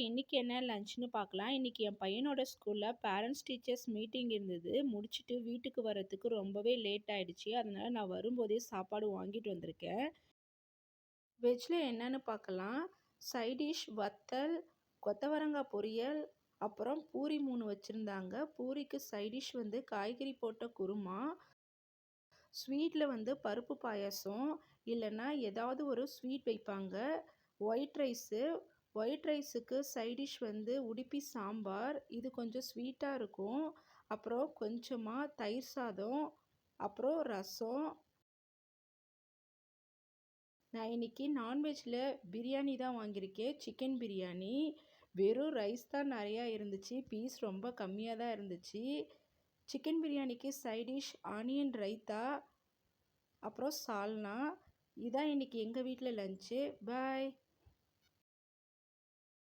இன்னைக்கு என்ன லஞ்ச்ன்னு பார்க்கலாம். இன்னைக்கு என் பையனோட ஸ்கூல்ல பேரண்ட்ஸ் டீச்சர்ஸ் மீட்டிங் இருந்தது. முடிச்சுட்டு வீட்டுக்கு வரதுக்கு ரொம்பவே லேட் ஆயிடுச்சு. அதனால நான் வரும்போதே சாப்பாடு வாங்கிட்டு வந்திருக்கேன். வெஜ்ல என்னன்னு பார்க்கலாம். சைட் டிஷ் வத்தல், கொத்தவரங்காய் பொரியல், அப்புறம் பூரி 3 வச்சிருந்தாங்க. பூரிக்கு சைட் டிஷ் வந்து காய்கறி போட்ட குருமா, ஸ்வீட்ல வந்து பருப்பு பாயாசம், இல்லைன்னா ஏதாவது ஒரு ஸ்வீட் வைப்பாங்க. ஒயிட் ரைஸு, ஒயிட் ரைஸுக்கு சைட் டிஷ் வந்து உடுப்பி சாம்பார். இது கொஞ்சம் ஸ்வீட்டாக இருக்கும். அப்புறம் கொஞ்சமாக தயிர் சாதம், அப்புறம் ரசம். நான் இன்னைக்கு நான்வெஜ்ஜில் பிரியாணி தான் வாங்கியிருக்கேன். சிக்கன் பிரியாணி. வெறும் ரைஸ் தான் நிறையா இருந்துச்சு. பீஸ் ரொம்ப கம்மியாக தான் இருந்துச்சு. சிக்கன் பிரியாணிக்கு சைட் டிஷ் ஆனியன் ரைத்தா, அப்புறம் சால்னா. இதான் இன்னைக்கு எங்கள் வீட்டில் லஞ்சு. பாய்.